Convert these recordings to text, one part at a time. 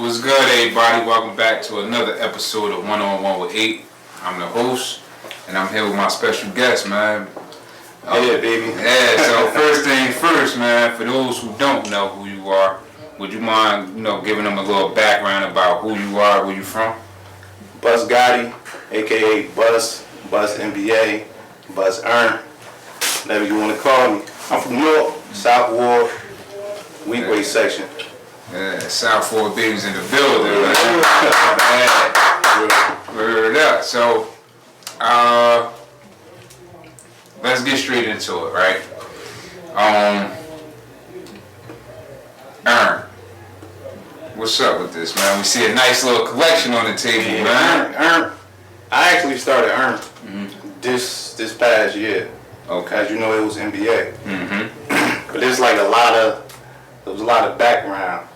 What's good, everybody? Welcome back to another episode of One on One with 8. I'm the host, and I'm here with my special guest, man. Yeah, baby. Yeah, so first thing first, man, for those who don't know who you are, would you mind, giving them a little background about who you are, where you from? BusGotti, aka Bus NBA, Bus Earn, whatever you want to call me. I'm from North, South Ward, Weekway section. Yeah, South 4 babies in the building, man. Word up. So, let's get straight into it, right? Earn. What's up with this, man? We see a nice little collection on the table, man. Earn. I actually started Earn this past year. Okay. As you know, it was NBA. Mm-hmm. But there's like there was a lot of background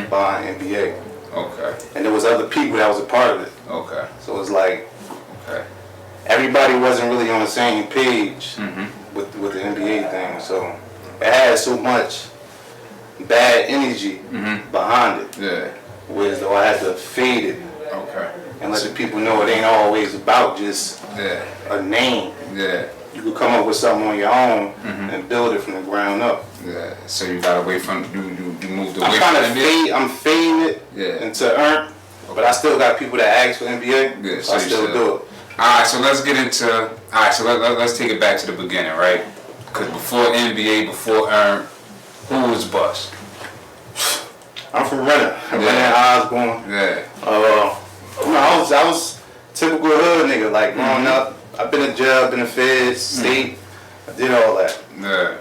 behind NBA. Okay. And there was other people that was a part of it. Okay. So it's like Okay. everybody wasn't really on the same page with the NBA thing. So it had so much bad energy behind it. Yeah. Whereas though I had to fade it Okay. and let the people know it ain't always about just Yeah. a name. Yeah. You could come up with something on your own and build it from the ground up. Yeah. So you got away from you moved away I'm from kind of NBA? I'm fading it into Earn, but I still got people that ask for NBA. Yeah, so I still do it. Alright, so let's get into let's take it back to the beginning, right? Because before NBA, before Earn, who was Bus? I'm from Renner. Renner Osborne. Yeah. I was typical hood nigga. Like growing up, I've been in jail, been in feds, state. I did all that. Yeah.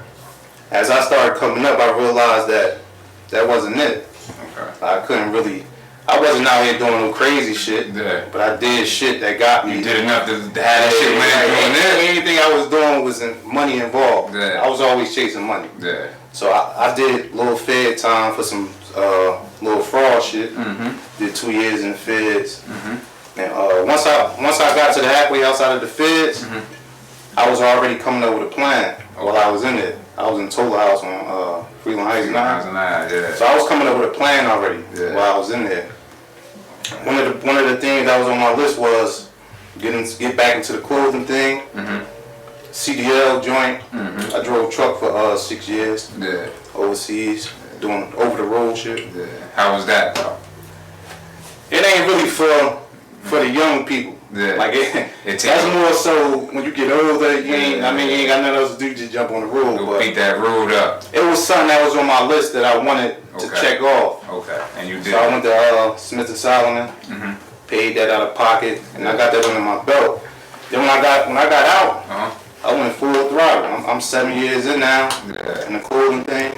As I started coming up, I realized that wasn't it. Okay. I wasn't out here doing no crazy shit. Yeah. But I did shit that got me. You did enough to have that shit money doing Anything I was doing was money involved. Yeah. I was always chasing money. Yeah. So I did little fed time for some little fraud shit. Did 2 years in the feds. And once I got to the halfway outside of the feds, I was already coming up with a plan while I was in it. I was in Tola House on Freeland Heights 9. Yeah. So I was coming up with a plan already while I was in there. One of the things that was on my list was get back into the clothing thing. CDL joint. I drove truck for 6 years. Yeah. Overseas, doing over the road shit. Yeah. How was that though? It ain't really for the young people. Yeah. Like that's more so when you get older. You ain't got nothing else to do. Just jump on the road. Go beat that road up. It was something that was on my list that I wanted to check off. Okay. And you did. So I went to Smith and Solomon, paid that out of pocket, and I got that under my belt. Then when I got out, I went full throttle. I'm 7 years in now in the clothing thing.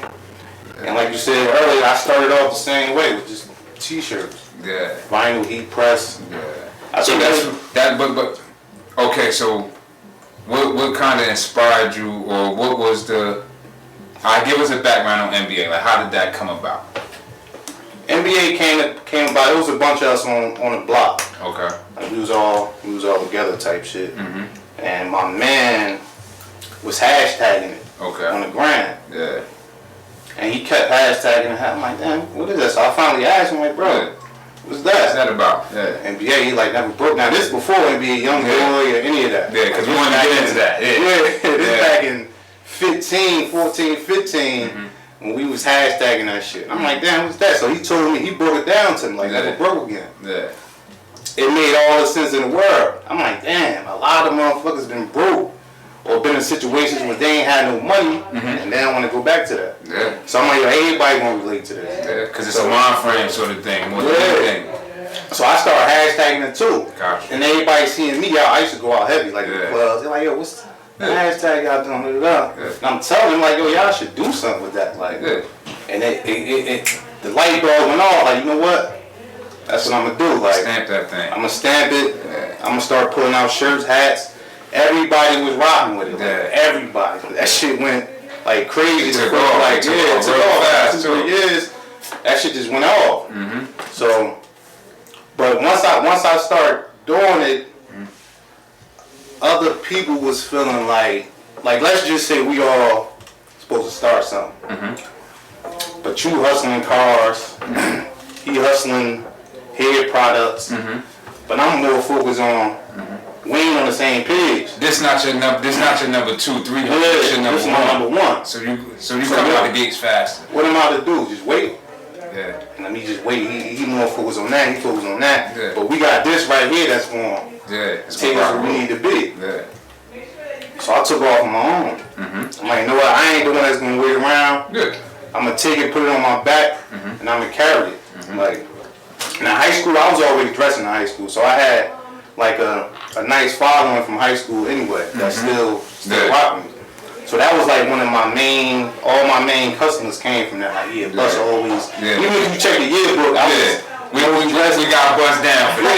And like you said earlier, I started off the same way with just t-shirts. Yeah. Vinyl heat press. Yeah. I So think but okay, so what kind of inspired you, or what was the give us a background on NBA, like how did that come about? NBA came about. It was a bunch of us on the block. Okay. Like we was all together type shit. And my man was hashtagging it on the gram. Yeah. And he kept hashtagging it. I'm like, damn, what is that? So I finally asked him, like, bro, what's that? What's that about? Yeah. NBA, he like never broke. Now this before NBA, Young Boy or any of that. Yeah, because we wanted to get into that. Yeah, this back in 14, 15, when we was hashtagging that shit. I'm like, damn, what's that? So he told me, he broke it down to me, like, never broke again. Yeah. It made all the sense in the world. I'm like, damn, a lot of motherfuckers been broke or been in situations where they ain't had no money and they don't want to go back to that. Yeah. So I'm like, yo, everybody gonna relate to this. Yeah, because it's a mind frame sort of thing more than anything. So I started hashtagging it too. Gotcha. And everybody seeing me out, I used to go out heavy, like in the clubs. They're like, yo, what's the hashtag y'all doing? And I'm telling them, like, yo, y'all should do something with that. Like, and the light bulb went off, like, you know what? That's what I'm gonna do. Like, stamp that thing. I'm gonna stamp it. I'm gonna start pulling out shirts, hats. Everybody was rocking with it. Like, everybody. That shit went like crazy. It took off. Like, it took off. Fast, 2 years, that shit just went off. So, but once I started doing it, other people was feeling like let's just say we all supposed to start something. But you hustling cars, he wrestling hair products, but I'm more focused on. We ain't on the same page. This not your number 2, 300. This your this is my number one. So you come out the gates faster. What am I to do? Just wait. Yeah. And let me just wait. He more focused on that. He focused on that. Yeah. But we got this right here that's going to take us where we need to be. Yeah. So I took off on my own. I'm like, you know what? I ain't the one that's gonna wait around. Good. I'm gonna take it, put it on my back, and I'm gonna carry it. Like in high school, I was always dressing in high school, so I had like a nice following from high school anyway. That's still rocking me. So that was like one of my main. All my main customers came from that. Like, yeah, Bus always. Yeah. Even if you check the yearbook, we got Bus down for that.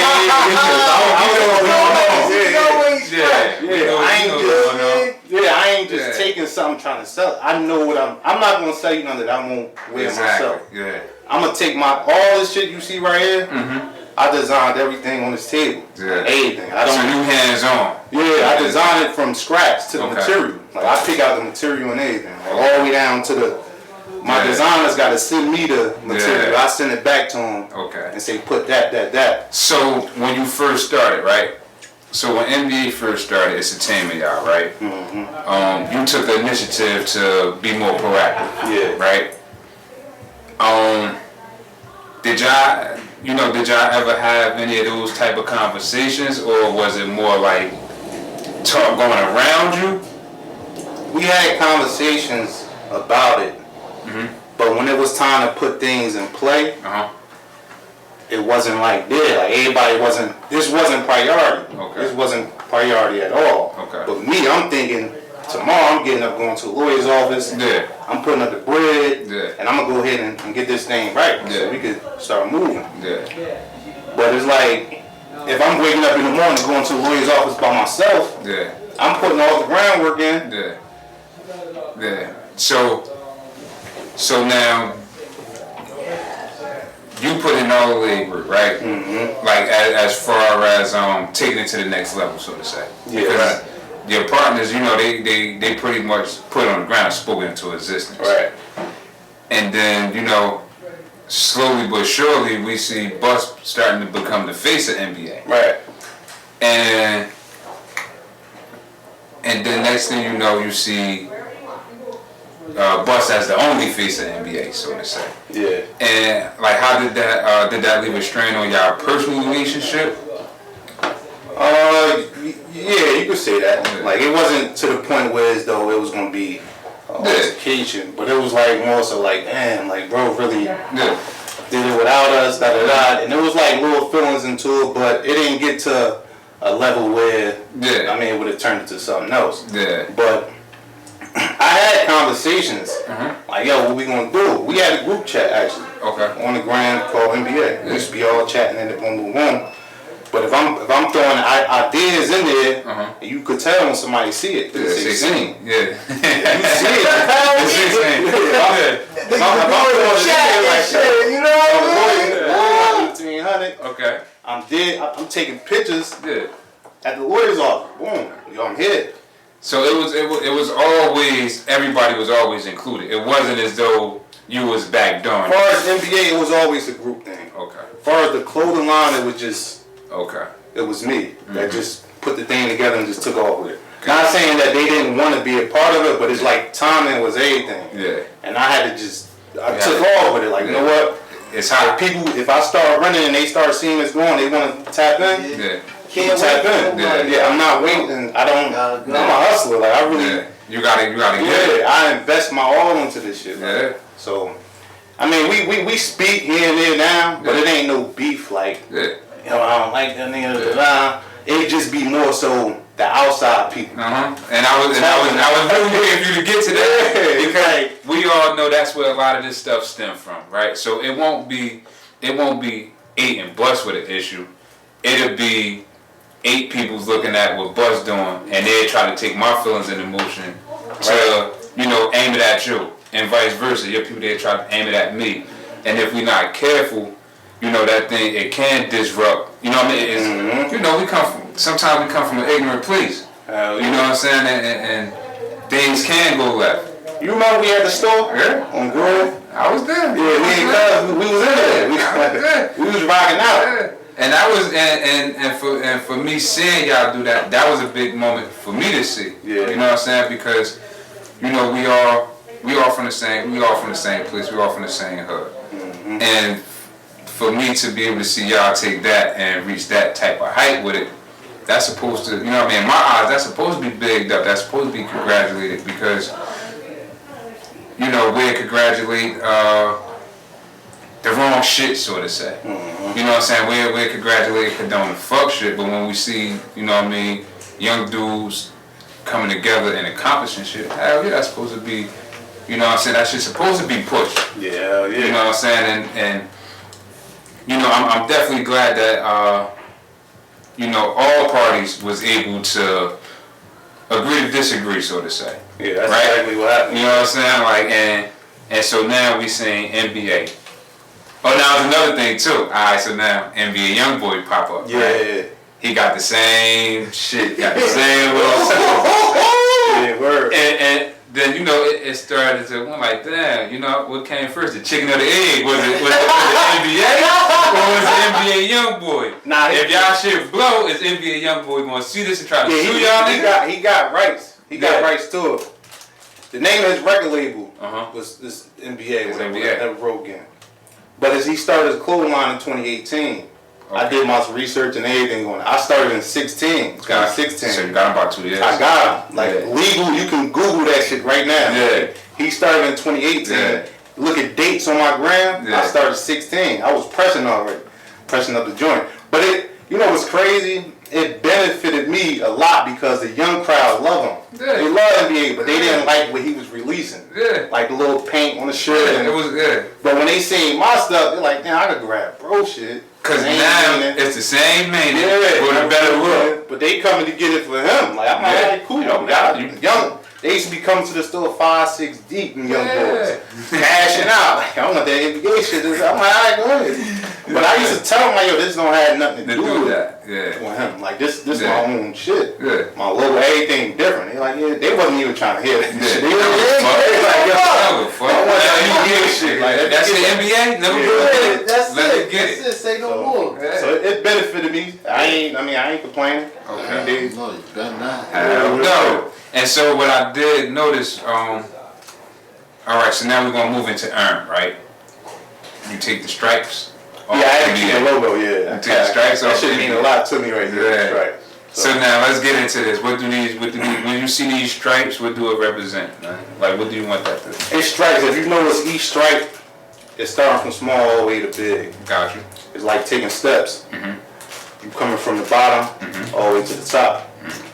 I ain't just taking something trying to sell it. I know what I'm not gonna sell you nothing that I won't wear myself. Yeah. I'm gonna take all this shit you see right here. I designed everything on this table. Yeah. Everything. So you hands on. Yeah, I designed it from scratch to the material. Like I pick out the material and everything. Like all the way down to the. My designers got to send me the material. I send it back to them. Okay. And say put that. So when you first started, right? So when NBA first started, it's a team of y'all, right? You took the initiative to be more proactive. Yeah. Right? Did y'all ever have any of those type of conversations, or was it more like talk going around you? We had conversations about it, but when it was time to put things in play, it wasn't like this. Like this wasn't priority. Okay. This wasn't priority at all. Okay. But me, I'm thinking tomorrow I'm getting up, going to a lawyer's office. Yeah. I'm putting up the bread. Yeah. And I'm gonna go ahead and get this thing right, so we could start moving. Yeah. But it's like if I'm waking up in the morning going to a lawyer's office by myself, I'm putting all the groundwork in. Yeah. So now you put in all the labor, right? Like as far as taking it to the next level, so to say. Yeah. Because your partners, they pretty much put it on the ground, spoken into existence. Right. And then, slowly but surely, we see Bus starting to become the face of NBA. Right. And then next thing you know, you see Bus as the only face of NBA, so to say. Yeah. And like, how did that leave a strain on y'all personal relationship? Yeah, you could say that. Yeah. Like it wasn't to the point where as though it was gonna be altercation, but it was like more so like, damn, like bro really did it without us, and it was like little feelings into it, but it didn't get to a level where I mean it would have turned into something else. Yeah. But I had conversations like, yo, what we gonna do? We had a group chat actually. Okay. On the gram called NBA. We used to be all chatting in the boom. But if I'm throwing ideas in there, you could tell when somebody see it. It's 16. Yeah. You see it. It's 16. If I'm throwing shit like shit, you know what I mean? 1500. Okay. I'm dead. I'm taking pictures at the lawyer's office. Boom. Yo, I'm here. So it was always, everybody was always included. It wasn't as though you was back doing. As far as NBA, it was always a group thing. Okay. As far as the clothing line, it was just it was me that just put the thing together and just took off with it. Not saying that they didn't want to be a part of it, but it's like timing was everything. Yeah. And I had to took off with it. Like, you know what? It's how people, if I start running and they start seeing us going, they want to tap in. Yeah. Can't tap in. Yeah. I'm not waiting. I'm a hustler. Like I really. You gotta get it. I invest my all into this shit. Right? Yeah. So, I mean, we speak here and there now, but it ain't no beef like. I don't like that nigga. It just be more so the outside people. And I was really waiting for you to get to that because we all know that's where a lot of this stuff stems from, right? So it won't be 8 and Bus with an issue. It'll be 8 people's looking at what Bus doing, and they're trying to take my feelings and emotion to aim it at you, and vice versa. Your people they try to aim it at me, and if we're not careful. That thing, it can disrupt. You know what I mean? It's, sometimes we come from an ignorant place. You know what I'm saying? And things can go left. You remember we had the store? Yeah. On Grove? I was there. Yeah, we was in there. We was rocking out. Yeah. And that was and for me seeing y'all do that was a big moment for me to see. Yeah. You know what I'm saying? Because we all from the same place, we all from the same hood. Mm-hmm. And for me to be able to see y'all take that and reach that type of height with it, that's supposed to, you know what I mean, in my eyes, that's supposed to be bigged up, that's supposed to be congratulated because, you know, we congratulate the wrong shit, so to say. Mm-hmm. You know what I'm saying? We congratulate condone the fuck shit, but when we see, you know what I mean, young dudes coming together and accomplishing shit, hell yeah, that's supposed to be, you know what I'm saying, that shit's supposed to be pushed. Yeah, yeah. You know what I'm saying? And you know, I'm definitely glad that, you know, all parties was able to agree to disagree, so to say. Yeah, that's right? exactly what happened. You know what I'm saying? Like, and so now we saying NBA. Oh, now there's another thing too. Alright, so now NBA YoungBoy pop up. Yeah. Right? He got the same shit, got the same little yeah, word. And then, you know, it started to, I'm like, damn, you know, what came first, the chicken or the egg? Was it NBA or was it NBA YoungBoy? Nah, if y'all shit blow, is NBA YoungBoy gonna see this and try to sue y'all niggas? He got rights. He got rights to it. The name of his record label was this NBA, whatever, never broke again. But as he started his clothing line in 2018, I did my research and everything on it. I started in 16. So you got him about 2 years. I got him. Like legal, you can Google that shit right now. Yeah. He started in 2018. Yeah. Look at dates on my gram. Yeah. I started 16. I was pressing already. Pressing up the joint. But it, you know what's crazy? It benefited me a lot because the young crowd love him. Yeah. They love NBA, but they didn't like what he was releasing. Yeah. Like the little paint on the shirt. Yeah, it was good. But when they seen my stuff, they're like, damn, I could grab bro shit. Cause now it's the same man with a better look. But they coming to get it for him. Like I'm like, cool. Young. They used to be coming to the store 5-6 deep in young boys, cashing out. Like I want that NBA shit. I'm like, alright, go ahead. But I used to tell him like, yo, this don't have nothing to do with that. Yeah. With him. Like this my own shit. Yeah. My logo, everything different. They like, yeah, they wasn't even trying to hear that shit. They like, yo, fuck. I want that NBA shit. Like that's the NBA. Never get it. Let it get it. Say no more. So it benefited me. I ain't complaining. Okay. No, you better not. No. And so what I did notice, all right, so now we're gonna move into earn, right? You take the stripes. Yeah, I had to keep the logo. Yeah, you take the stripes. That should mean a lot to me right there. Yeah. Right. So now let's get into this. What do these? When you see these stripes, what do it represent? Man? Like, what do you want that to? It's stripes. If you notice, each stripe is starting from small all the way to big. Got you. It's like taking steps. Mm-hmm. You coming from the bottom all the way to the top.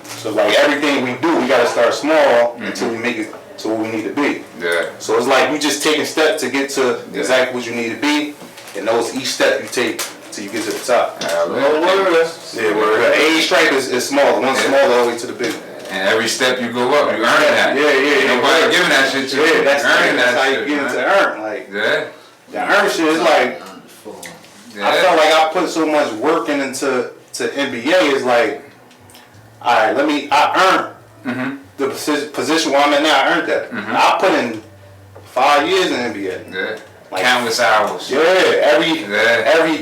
So like everything we do, we gotta start small until we make it to where we need to be. Yeah. So it's like you just taking steps to get to exactly what you need to be, and those each step you take till you get to the top. Each stripe is small. One small all the way to the big. And every step you go up, you earn that. Yeah. Nobody giving that shit to you. That's how you get into earn. Like the earn shit is like. I felt like I put so much work into NBA. It's like. Alright, I earned the position where I'm at now. I earned that. I put in 5 years in NBA. Yeah. Like, countless hours. Yeah, every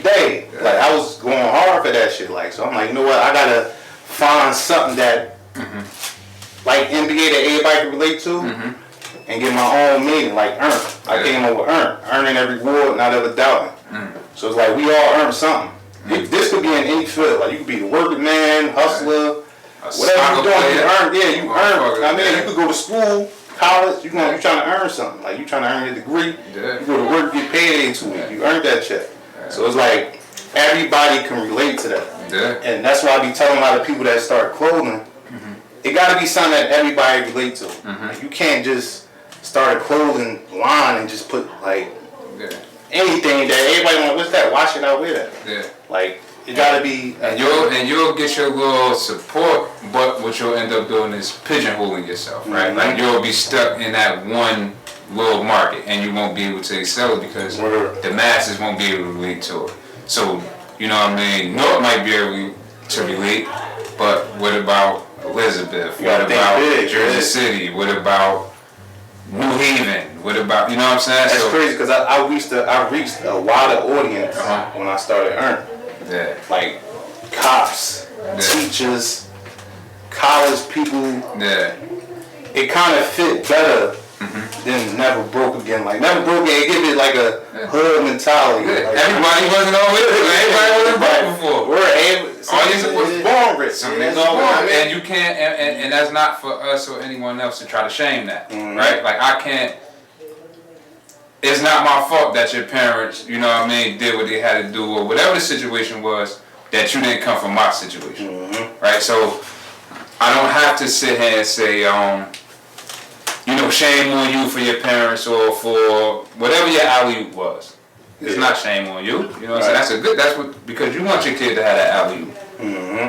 day. Yeah. Like I was going hard for that shit. Like so, I'm like, you know what? I gotta find something that like NBA that everybody can relate to, and get my own meaning. Like earn. I came up with earning every reward, not ever doubting. So it's like we all earn something. This could be in any field. Like you could be the working man, hustler. Whatever you're doing, you earn. Yeah, you earn. I mean, you could go to school, college. You trying to earn something. Like you trying to earn your degree. Yeah. You go to work, get paid in 2 weeks. You earned that check. Yeah. So it's like everybody can relate to that. Yeah. And that's why I be telling a lot of people that start clothing. It got to be something that everybody relate to. Like, you can't just start a clothing line and just put like anything that everybody want. What's that? Why should I wear that? Yeah. Like. It gotta be, and you'll get your little support, but what you'll end up doing is pigeonholing yourself, right? Like you'll be stuck in that one little market, and you won't be able to excel because the masses won't be able to relate to it. So you know what I mean? North might be able to relate, but what about Elizabeth? What about Jersey City? What about New Haven? What about, you know what I'm saying? That's crazy because I reached a wider audience when I started earning. Yeah. Like cops, teachers, college people. Yeah. It kind of fit better than Never Broke Again. Like Never Broke Again, it give it like a hood mentality. Yeah. Like, everybody wasn't always everybody wasn't broke before. Some niggas was born rich. Some niggas was born, and you can't, and that's not for us or anyone else to try to shame that, right? Like I can't. It's not my fault that your parents, you know what I mean, did what they had to do or whatever the situation was, that you didn't come from my situation, right? So I don't have to sit here and say, you know, shame on you for your parents or for whatever your alley-oop was. It's not shame on you, you know what I'm saying? Because you want your kid to have that alley-oop.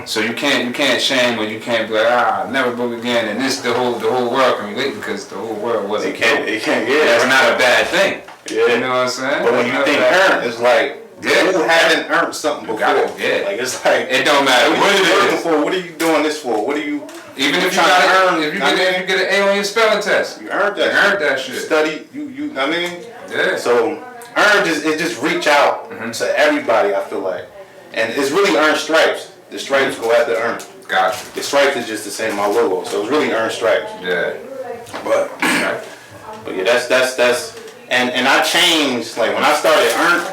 So you can't shame or you can't be like, never broke again, and this the whole world can relate because the whole world wasn't broke. That's not a bad thing. Yeah. You know what I'm saying? But when you think earned, it's like who haven't earned something before? Like it's like it don't matter what it is. For? What are you doing this for? What are you? Even if you got if you get an A on your spelling test, you earned that. You earned that shit. Study, you. I mean, yeah. So earned just reach out to everybody. I feel like, and it's really earned stripes. The stripes go after earned. Gotcha. The stripes is just the same my logo, so it's really earned stripes. Yeah. But yeah, that's and I changed. Like when I started earned,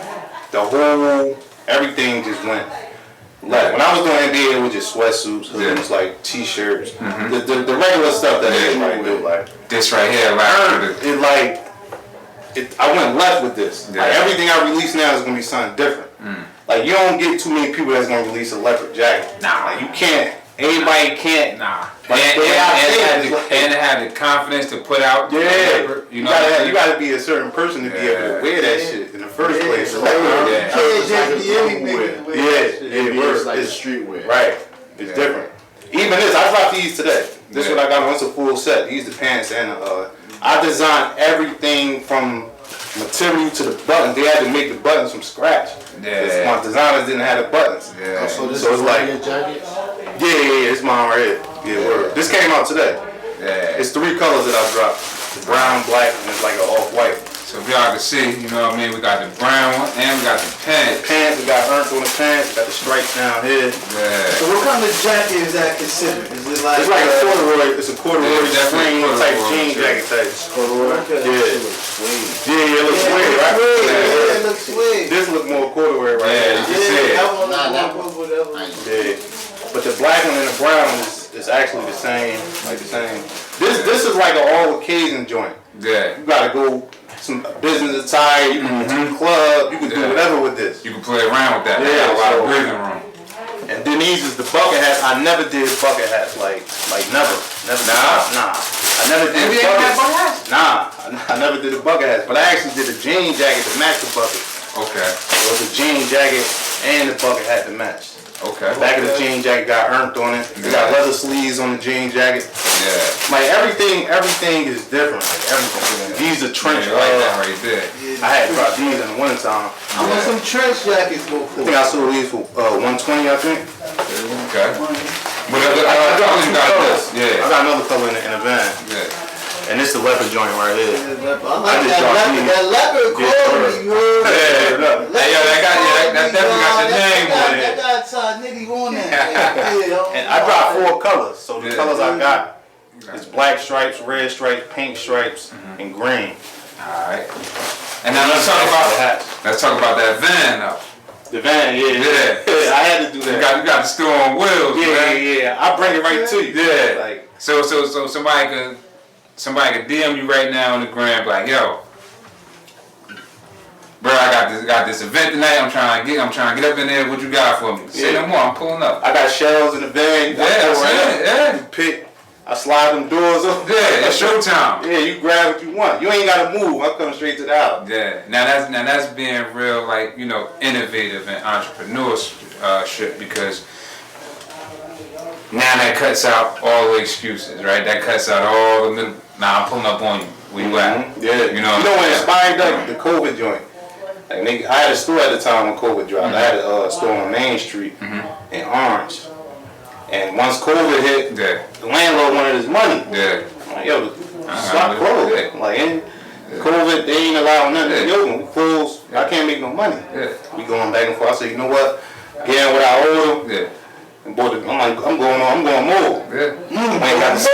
everything just went. Like when I was doing NBA, it was just sweatsuits, hoodies, like t-shirts, the regular stuff that everybody do. Like this right here, I went left with this. Yeah. Like everything I release now is gonna be something different. Like you don't get too many people that's gonna release a leopard jacket. Nah, like, you can't. Everybody can't. Nah. Like, and have the confidence to put out. Yeah. You know, you gotta be a certain person to be able to wear that shit in the first place. You can't just be any nigga. It's like streetwear. Right. It's different. Even this, I dropped these today. This is what I got on. It's a full set. These the pants and I designed everything from material to the buttons. They had to make the buttons from scratch. Yeah. My designers didn't have the buttons. Yeah. So it's like your jackets? Yeah, it's mine right here. Yeah, word. This came out today. Yeah. It's 3 colors that I dropped. The brown, black, and it's like an off-white. So if y'all can see, you know what I mean, we got the brown one and we got the pants. The pants, we got earth on the pants, got the stripes down here. Yeah. So what kind of jacket is that considered? Is it like it's like a corduroy, it's a corduroy string type jean jacket type. Corduroy? Yeah. It looks suede. Yeah, it looks suede, right? Yeah, it looks suede. This look more corduroy right here. You can see it. That one, whatever. Yeah. But the black one and the brown is actually the same, like the same. This is like an all occasion joint. Yeah. You gotta go some business attire, you can go to the club, you can do whatever with this. You can play around with that. Yeah, got a lot of breathing room. And then these is the bucket hats. I never did bucket hats, like never. Nah. I never did bucket hats. Nah, I never did a bucket hats, but I actually did a jean jacket to match the bucket. Okay. It was a jean jacket and the bucket hat to match. Okay. The back of the jean jacket got earned on it. It got leather sleeves on the jean jacket. Yeah. Like everything is different. Like everything. These are trench. Yeah, like that right there. I had dropped these in the wintertime. I want some trench jackets go I for. think I sold these for 120. I think. Okay. But I got this. Yeah. I got another color in the van. Yeah. And this the leopard joint right here. I like that leopard coat. Hey, yo, that definitely got your name on it. That got nitty on that. And I dropped 4 colors. So the colors I got is black stripes, red stripes, pink stripes, and green. Alright. And now let's talk about that van though. The van, yeah. I had to do that. You got the store on wheels, man. Yeah. I bring it right to you. Yeah. Like so somebody could DM you right now on the gram, like, yo, bro, I got this event tonight. I'm trying to get up in there. What you got for me? Say no more. I'm pulling up. I got shelves in the van. Yeah. You pick. I slide them doors up. Yeah, it's showtime. Yeah, you grab what you want. You ain't gotta move. I come straight to the house. Yeah. Now that's being real, like, you know, innovative and entrepreneurship, because now that cuts out all the excuses, right? That cuts out all the middle. Nah, I'm pulling up on you. Where you at? Yeah. You know what inspired up? The COVID joint. Like, I had a store at the time when COVID dropped. I had a store on Main Street in Orange. And once COVID hit, the landlord wanted his money. Yeah. I'm like, yo, stop closing. Like, COVID, they ain't allowing nothing to open. We closed. I can't make no money. We going back and forth. I said, you know what? Getting what I owe them. And boy, I'm like, I'm going more. I ain't got the signs.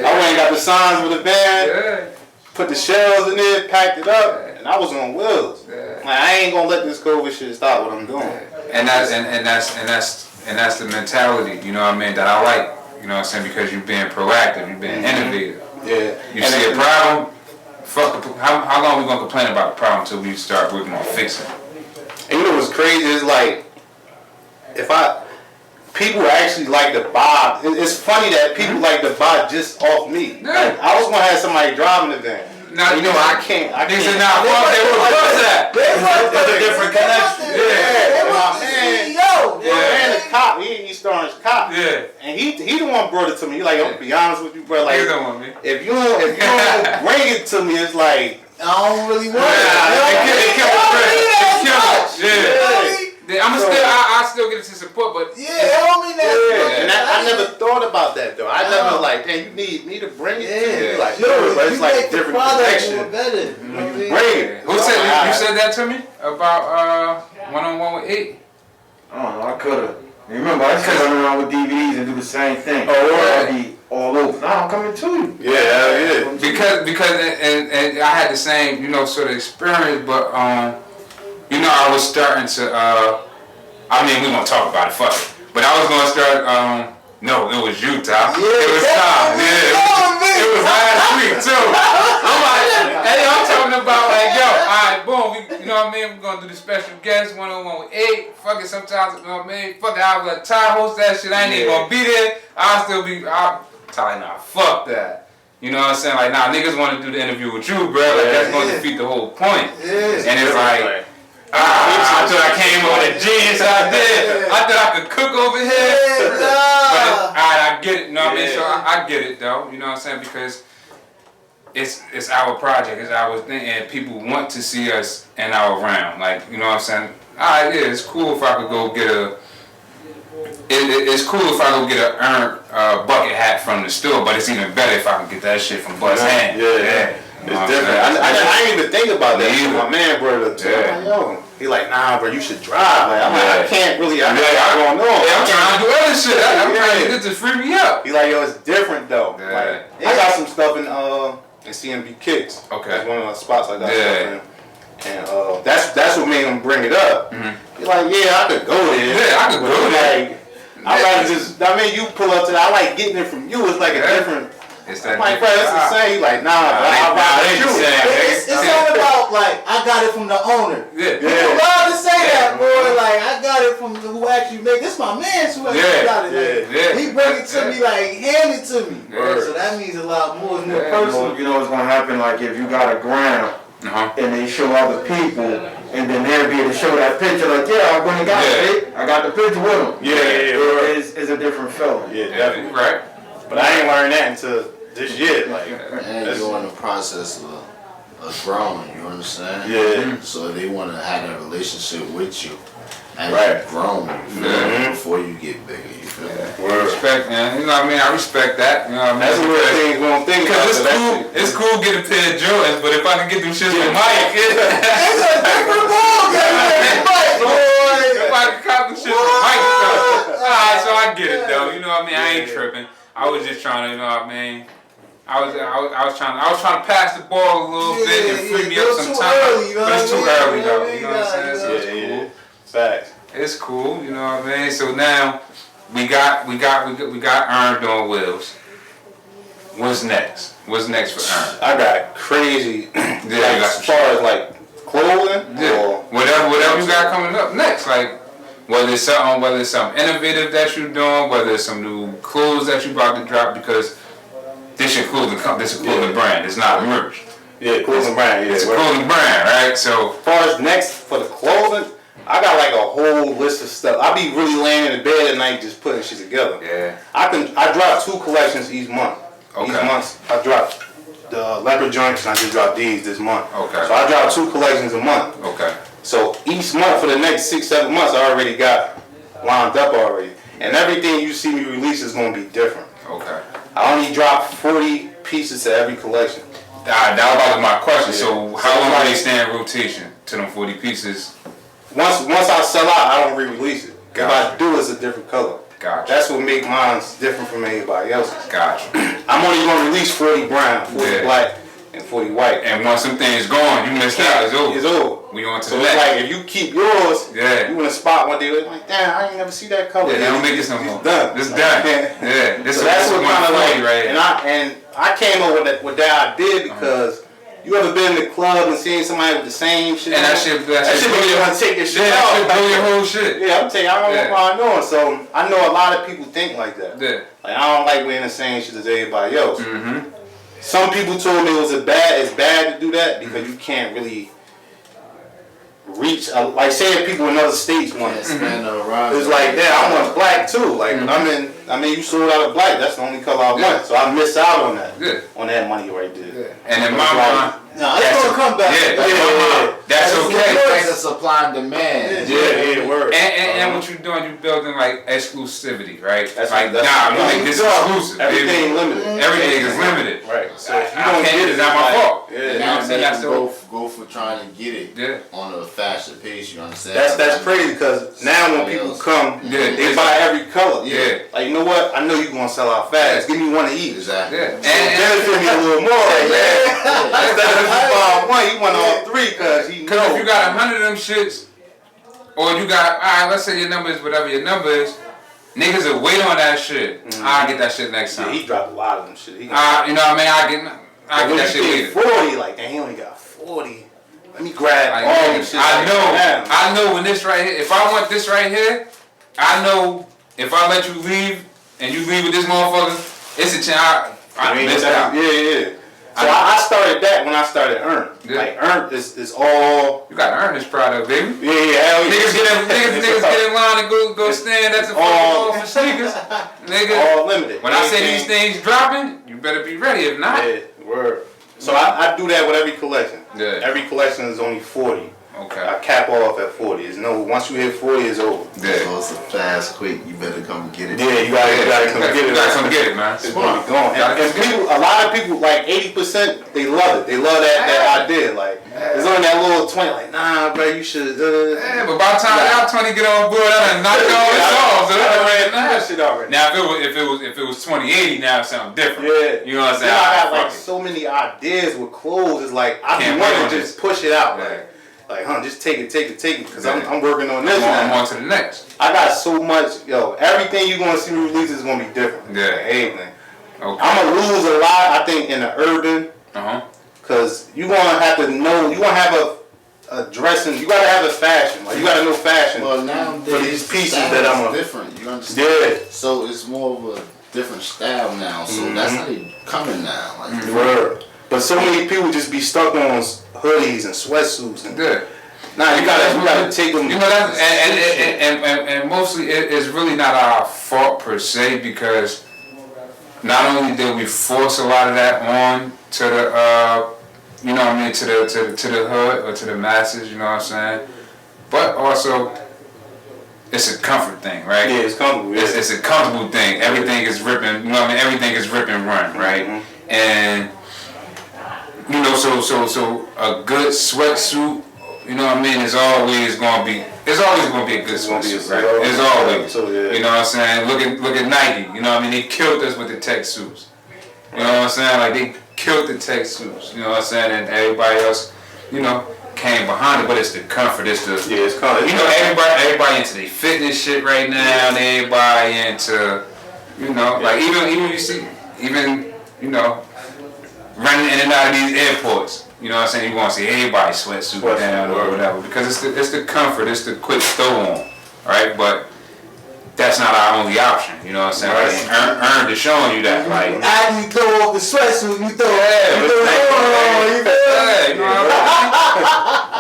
I ain't got the signs with the van. Put the shells in there, packed it up, and I was on wheels. Like, I ain't gonna let this COVID shit stop what I'm doing. And that's the mentality, you know what I mean, that I like. You know what I'm saying? Because you're being proactive, you're being innovative. You see a problem, how long we gonna complain about the problem until we start working on fixing it? And you know what's crazy is like, people actually like to buy. It's funny that people like to buy just off me. Like, I was gonna have somebody driving the van. Now you know I can't. They said, "Nah, fuck that. Where was that?" It's a different connection. My man, the cop. East Orange cop. And he the one brought it to me. He like, I'm gonna be honest with you, bro. Like, you don't want me. If you don't bring it to me, it's like I don't really want it. I still get it to support, but it don't mean that. And I never thought about that though. I never like, damn, you need me to bring it to you. Like, but it's like a different connection when you bring it. Who said you said that to me about one-on-one with 8? I don't know. I could've. Remember, I used to run around with DVDs and do the same thing. I'd be all over. Now I'm coming to you. Because and I had the same, you know, sort of experience, but you know, I was starting to I mean, we gonna talk about it, fuck it. But I was gonna start no, it was you, Tom. It was Tom. It was last week too. I'm like, hey, I'm talking about like, yo, alright, boom, you know what I mean? We're gonna do the special guest one-on-one with 8. Fuck it, sometimes, you know what I mean? Fuck it, I'll let Ty host that shit. I ain't even gonna be there. I'll Ty, nah, fuck that. You know what I'm saying? Like, nah, niggas wanna do the interview with you, bro. Like, that's gonna defeat the whole point. And it's like, I thought I came over the jeans out there. I thought I could cook over here. But I get it, you know what I mean? So I get it though, you know what I'm saying? Because it's our project, it's our thing, and people want to see us in our round. Like, you know what I'm saying? Alright, yeah, it's cool if I could go get it's cool if I go get a earned bucket hat from the store, but it's even better if I can get that shit from Buzz Hand. It's different. I didn't even think about that. My man brought it up to me. I'm like, yo. He like, nah, bro, you should drive. Like, I'm like, I can't really. I don't know. I'm trying to do other shit. I'm trying to get to free me up. He like, yo, it's different though. Like, I got some stuff in CMB Kicks. Okay. That's one of the spots I got stuff in. And that's what made him bring it up. He like, yeah, I could go there. Yeah, I could go there. Like, I rather just. I mean, you pull up to that. I like getting it from you. It's like a different. It's that my friend, that's the same. He like, nah, I'll ride with you. It's all about like I got it from the owner. Yeah. You love to say that, boy. Like I got it from who actually made. This my man who actually got it. Like, he bring it to me, like hand it to me. So that means a lot more. It's more personal. You know what's gonna happen? Like if you got a gram and they show other people, and then they'll be able to show that picture. Like, yeah, I'm gonna got it. I got the picture with them. It's a different fella. Yeah, definitely. Right. But I ain't learned that until this year. Like, and you're in the process of growing, you understand? Yeah. So they want to have that relationship with you as you've grown, you feel me? Before you get bigger, you feel me? Respect, man. You know what I mean? I respect that. You know what I mean? That's the real thing we don't think about. Because it's cool getting a pair of Jordans, but if I can get them shits from Mike, It's a different ballgame, boy. If I can cop them shits from Mike, alright, so I get it though. You know what I mean? I ain't tripping. I was just trying to, you know what I mean? I was trying to pass the ball a little bit and free me up some time. But it's too early though. You know what I'm saying? So it's cool. Facts. It's cool, you know what I mean? So now we got earned on wheels. What's next? What's next for earned? I got crazy as far as like clothing or whatever you got coming up next. Like whether it's something innovative that you're doing, whether it's some new clothes that you about to drop, because this is clothing brand. It's not merch. Yeah, clothing brand. It's a clothing brand, right? So as far as next for the clothing, I got like a whole list of stuff. I be really laying in the bed at night just putting shit together. Yeah. I drop 2 collections each month. Okay. Each month I drop the leopard joints and I just dropped these this month. Okay. So I drop 2 collections a month. Okay. So each month for the next 6-7 months I already got lined up already. And everything you see me release is gonna be different. Okay. I only drop 40 pieces to every collection. That was my question. Yeah. So how long do they stay in rotation to them 40 pieces? Once I sell out, I don't re-release it. If I do, it's a different color. Gotcha. That's what make mine different from anybody else's. Gotcha. I'm only gonna release 40 brown, 40 black, and 40 white. And once some things gone, you missed out. It's over. It's over. We on to so the it's next. like if you keep yours, you in a spot one day like, damn, I ain't never see that color. Yeah, they don't make this no more. It's done. It's done. Yeah. This so that's what kind of like. Right. And I came up with that idea because. You ever been in the club and seen somebody with the same shit? And that shit make you want to take your shit off. Yeah, blow your whole shit. Yeah, I'm telling you, I don't know how I know it. So I know a lot of people think like that. Yeah. Like I don't like wearing the same shit as everybody else. Mm-hmm. Some people told me it's bad to do that because you can't really reach. Like saying people in other states want it. It's like I want black too. Like you sold out of black. That's the only color I want. So I miss out on that. On that money right there. Yeah. And in my mind, it's gonna come back. That's okay. It's a supply and demand. Word. And what you're doing, you're building like exclusivity, right? That's like we make this exclusive. Everything limited. Everything is limited. Right. So if you don't get it, it's not my fault. Yeah. You know what I'm saying? That's go for trying to get it on a faster pace. You understand? That's crazy because now when people come, they buy every color. Yeah. Like you know what? I know you're gonna sell out fast. Give me one of each. Exactly. Yeah. And benefit me a little more. Instead of if you buy one, you want all three because if you got 100 of them shits, or you got let's say your number is whatever your number is. Niggas will wait on that shit. I'll get that shit next time. Yeah, he dropped a lot of them shit. You know what I mean? I get that shit later. 40, like damn, he only got 40. Let me grab all these shit. I know when this right here. If I want this right here, I know if I let you leave and you leave with this motherfucker, it's a chance I missed out. Yeah. So I started that when I started Earn. Yeah. Like Earn is all. You got to earn this product, baby. Yeah. Niggas get in line and go stand at the all for sneakers. Nigga. All limited. When I say these things dropping, you better be ready. If not, word. So I do that with every collection. Yeah. Every collection is only 40. Okay. I cap off at 40. Once you hit 40, it's over. Yeah. So it's a fast, quick. You better come get it. Yeah, you gotta come get it. You gotta come get it, man. It's gonna be gone. And people, a lot of people, like 80%, they love it. They love that idea. Like, it's only that little 20. Like, nah, bro, you should. Yeah, but by the time y'all 20 get on board, I done knocked all this off. So that shit already. Now, if it was 2080, now it's something different. Yeah. You know what I'm saying? I have like so many ideas with clothes. It's like I can want to just push it out. Like, just take it, because I'm working on this now. I'm on to the next. I got so much, everything you're going to see me release is going to be different. Yeah. Everything. Okay. I'm going to lose a lot, I think, in the urban. Because you're going to have to know, you're going to have a dressing, you got to have a fashion. Like, you got to know fashion. Well, nowadays, for these pieces that I'm different, you understand? Yeah. So it's more of a different style now. So that's how they coming now. Like, Word. But so many people just be stuck on hoodies and sweatsuits and Nah, you gotta take them. You know that, and mostly it's really not our fault per se because not only did we force a lot of that on to the you know what I mean to the hood or to the masses, you know what I'm saying, but also it's a comfort thing, right? Yeah, it's comfortable. Yeah. It's a comfortable thing. Everything is ripping. You know what I mean? Everything is rip and run, right? And you know, so a good sweatsuit, you know what I mean, is always gonna be a good sweatsuit, right? It's always. You know what I'm saying? Look at Nike, you know what I mean? They killed us with the tech suits. You know what I'm saying? Like they killed the tech suits, you know what I'm saying? And everybody else, you know, came behind it, but it's the comfort, it's comfort. You know, everybody into the fitness shit right now, and everybody into, you know, like even you see, you know, running in and out of these airports, you know what I'm saying? You want to see everybody sweatsuit down or whatever because it's the comfort, it's the quick throw on, right? But that's not our only option, you know what I'm saying? Like, earned is showing you that, like. After you throw off the sweatsuit, you throw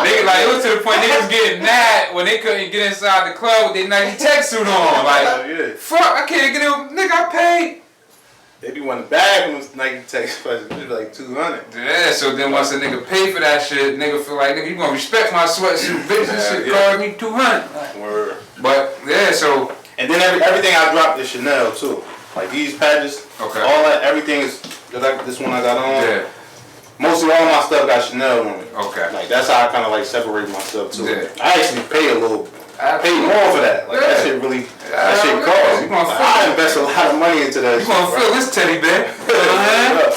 Nigga, like, it was to the point niggas getting mad when they couldn't get inside the club with their Nike tech suit on. Like, fuck, I can't get in. Nigga, I paid. They be wanting bag when those Nike tech sweatsuits. They be like $200. Yeah, so then once a nigga pay for that shit, nigga feel like, nigga, you gonna respect my sweatsuit, bitch. This shit cost me $200. Word. But, yeah, so. And then everything I dropped is Chanel, too. Like, these patches, all that, everything is, this one I got on. Yeah. Mostly all my stuff got Chanel on it. Okay. Like that's how I kind of like separate myself too. Yeah. I actually pay a little. I pay more for that. Like that shit really. That shit costs. I invest a lot of money into that. You gonna feel this teddy bear?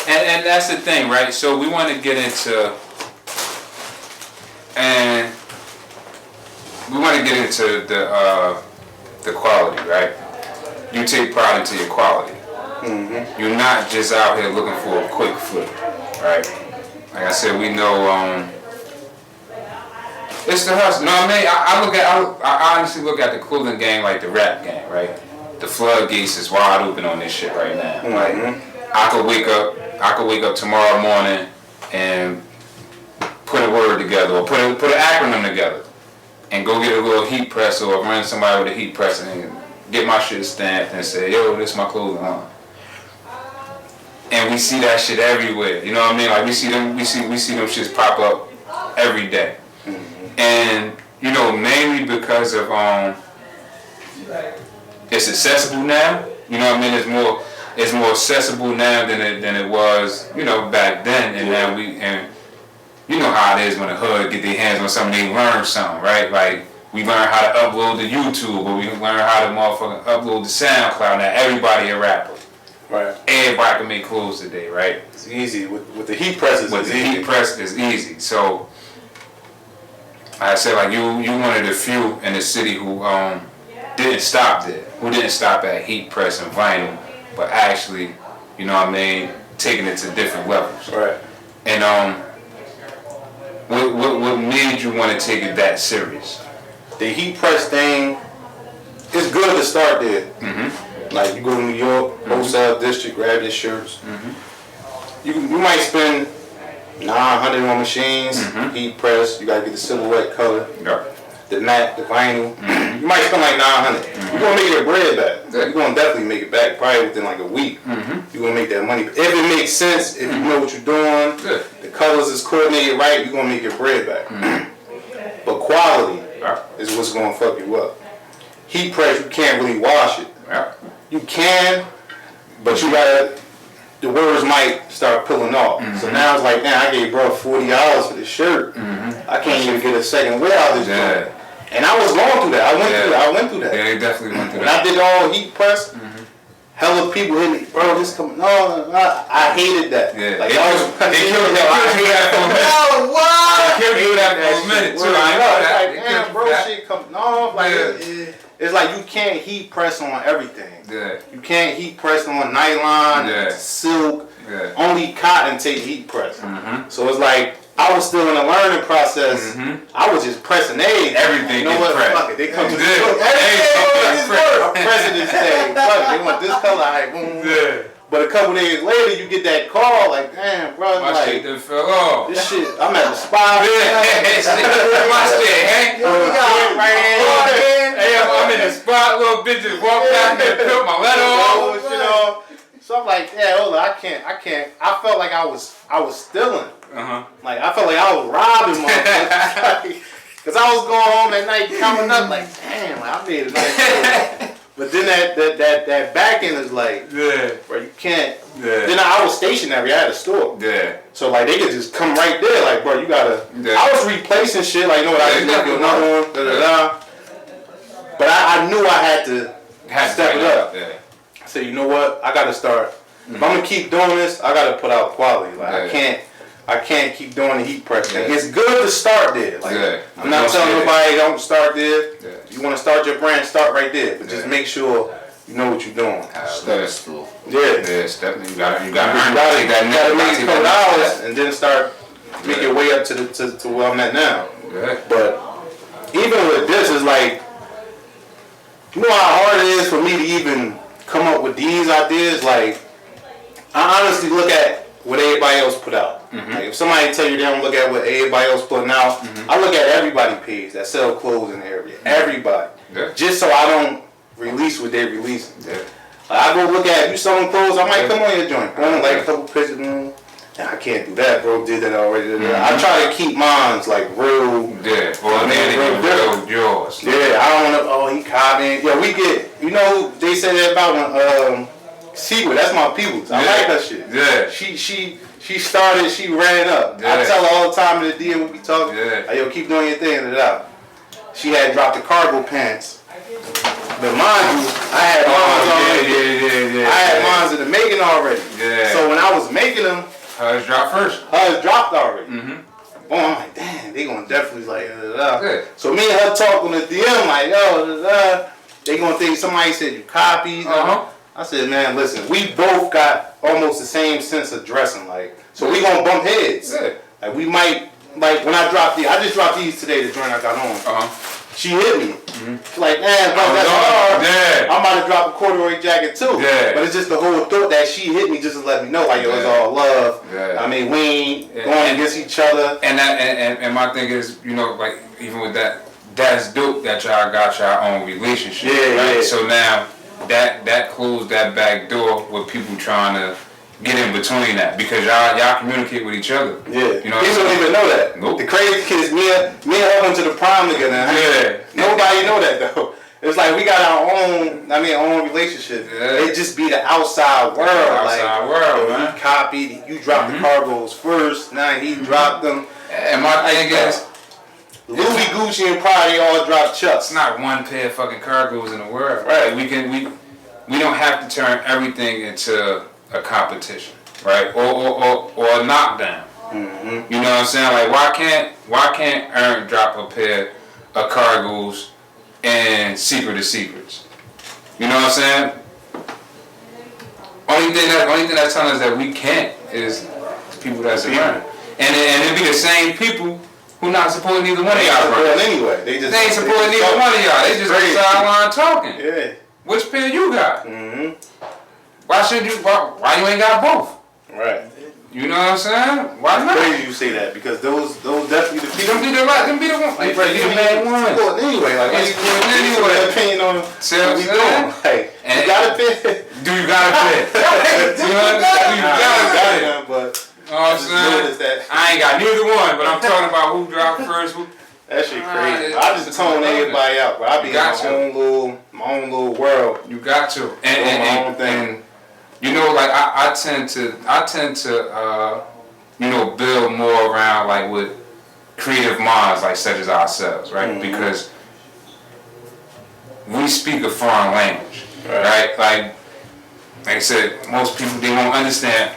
And that's the thing, right? So we want to get into the quality, right? You take pride into your quality. Mm-hmm. You're not just out here looking for a quick flip, right? Like I said, we know it's the hustle. You know what I mean? I honestly look at the clothing game like the rap game, right? The floodgates is wide open on this shit right now. Mm-hmm. Like I could wake up tomorrow morning and put a word together or put an acronym together and go get a little heat press or run somebody with a heat press and get my shit stamped and say, yo, this is my clothing line. And we see that shit everywhere. You know what I mean? Like we see them shits pop up every day. Mm-hmm. And you know, mainly because of it's accessible now. You know what I mean? It's more accessible now than it was, you know, back then. And now and you know how it is when the hood get their hands on something, they learn something, right? Like we learn how to upload to YouTube, or we learn how to motherfucking upload to SoundCloud. Now everybody a rapper. Right. Everybody can make clothes today, right? It's easy with the heat presses. With the heat press is easy. So I said, like you one of the few in the city who didn't stop there, who didn't stop at heat press and vinyl, but actually, you know what I mean, taking it to different levels. Right. And what made you want to take it that serious? The heat press thing, it's good to start there. Mm-hmm. Like you go to New York, wholesale district, grab your shirts. Mm-hmm. You might spend $900 on machines, heat press. You gotta get the silhouette color, the matte, the vinyl. Mm-hmm. You might spend like $900. Mm-hmm. You're gonna make your bread back. You're gonna definitely make it back, probably within like a week. Mm-hmm. You're gonna make that money. If it makes sense, if you know what you're doing, the colors is coordinated right, you're gonna make your bread back. Mm-hmm. But quality is what's gonna fuck you up. Heat press, you can't really wash it. You can, but you gotta. The words might start pulling off. Mm-hmm. So now it's like, man, I gave bro $40 for this shirt. Mm-hmm. I can't even get a second wear out of this joint. And I was going through that. I went through that. Yeah, you definitely went through when that. When I did all heat press, hella people hit me, bro. This coming. No, I hated that. Yeah, like they killed that for a minute. What? They killed that for a minute too. I know that. Like, damn, bro, shit come. No, like it's like you can't heat press on everything. Yeah. You can't heat press on nylon, silk. Yeah. Only cotton take heat press. Mm-hmm. So it's like I was still in the learning process. Mm-hmm. I was just pressing everything. You know what? Pressed. Fuck it. They come to this. I'm pressing this thing. Fuck it. They want this color. Alright, boom. Yeah. But a couple days later, you get that call like, damn, bro. My like, shit done fell off. This shit, I'm at the spot. My shit, Hank. Hey, I'm in the spot, little bitch just walk past me and put my letter off. So I'm like, yeah, hold on, I can't. I felt like I was stealing. Like I felt like I was robbing motherfuckers. Cause I was going home at night coming up like, damn, like, I made a nice deal. But then that back end is like, bro, you can't. Yeah. Then I was stationary. I had a store. Yeah. So like they could just come right there. Like, bro, you gotta. Yeah. I was replacing shit. Like, you know what? I just make you another one. But I knew I had to step it up. Yeah. I said, you know what? I gotta start. Mm-hmm. If I'm gonna keep doing this, I gotta put out quality. Like I can't keep doing the heat press thing. It's good to start there. Like I'm not telling nobody don't start there. Yeah. You want to start your brand, start right there. But just make sure you know what you're doing. That's cool. Yeah, definitely. You gotta make a couple dollars and then start make your way up to where I'm at now. Yeah. But even with this, it's like, you know how hard it is for me to even come up with these ideas. Like, I honestly look at what everybody else put out. Mm-hmm. Like if somebody tell you they don't look at what everybody else putting out, I look at everybody page that sell clothes in the area. Everybody. Yeah. Just so I don't release what they releasing. Yeah. I go look at you selling clothes, I might come on your joint. Boom, like a couple pictures. I can't do that, bro. Did that already. I try to keep mine like real. Yeah. Real yours. Yeah. I don't know. Oh, he copied. Yeah, we get. You know, they say that about when Secret. That's my peoples. I like that shit. Yeah. She She started, she ran up. I tell her all the time in the DM when we talk, like, yo, keep doing your thing. She had dropped the cargo pants. But mind you, I had mine already. I had mine in the making already. Yeah. So when I was making them, hers dropped first. Hers dropped already. Mm-hmm. Boom, I'm like, damn, they gonna definitely like, So me and her talk on the DM, like, yo, they gonna think somebody said you copied. I said, man, listen, we both got almost the same sense of dressing, like, so we gonna bump heads. Yeah. Like, we might, like, when I dropped these, I just dropped these today, the joint I got on. She hit me. She's like, man, bro, that's hard. Yeah. I'm about to drop a corduroy jacket too. Yeah. But it's just the whole thought that she hit me just to let me know, like, yo, it's all love. Yeah. I mean, we ain't going against each other. And my thing is, you know, like, even with that, that's dope that y'all got your own relationship. Yeah, right? Yeah. So now, that closed that back door with people trying to get in between that, because y'all communicate with each other. Yeah. You know, people don't even know that. Nope. The crazy kids, me and her went to the prom together. Yeah. Nobody know that though. It's like we got our own, own relationship. Yeah. It just be the outside world. Man. He copied, you dropped the cargos first, now he dropped them. And my thing is, Louis, Gucci, and Prada, they all dropped Chucks. It's not one pair of fucking cargos in the world. Right. Like we don't have to turn everything into a competition, right? Or a knockdown. Mm-hmm. You know what I'm saying? Like, why can't Aaron drop a pair of cargos and Secret of Secrets? You know what I'm saying? Only thing that's telling us that we can't is people that's around. And it be the same people who not supporting neither one of y'all. Anyway, they ain't supporting neither one of y'all. They just on the sideline talking. Yeah. Which pair you got? Mm-hmm. Why you ain't got both? Right. You know what I'm saying? Why not? It's crazy you say that, because those definitely the people. Them be the one. Like, be the main one. Anyway, like, anyway, opinion on what we doing. Like, you got a fit. Do you got a fit? You know what I'm saying? But you know what I'm saying? I ain't got neither one, but I'm talking about who dropped first. That shit crazy. I just tone everybody out, but I be in my own little world. You got to. And my own thing. You know, like I tend to you know, build more around like with creative minds like such as ourselves, right? Mm-hmm. Because we speak a foreign language, right? Like I said, most people, they won't understand,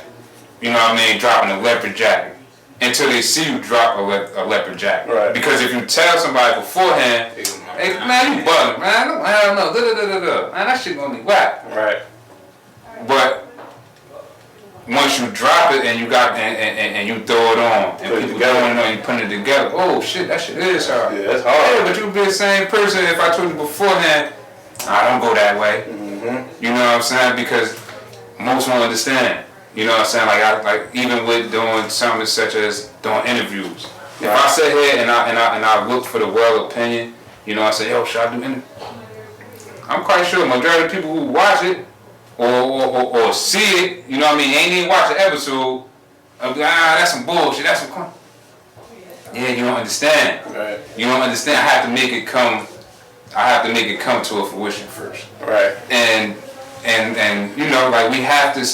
you know what I mean, dropping a leopard jacket until they see you drop a leopard jacket. Right. Because if you tell somebody beforehand, hey man, you bugging, man, I don't know, man, that shit gonna be whack. Right. But once you drop it and you got and you throw it on and people don't know, you put it together. Oh shit, that shit is hard. Yeah, that's hard. Yeah, but you would be the same person if I told you beforehand. I don't go that way. Mm-hmm. You know what I'm saying? Because most won't understand. You know what I'm saying? Like even with doing something such as doing interviews. If I sit here and I look for the world opinion, you know, I say, yo, should I do interviews? I'm quite sure the majority of people who watch it or see it, you know what I mean, ain't even watch the episode, I'll be like, that's some bullshit, that's some crap. Yeah, you don't understand. Right. You don't understand. I have to make it come to a fruition first. Right. And you know, like we have to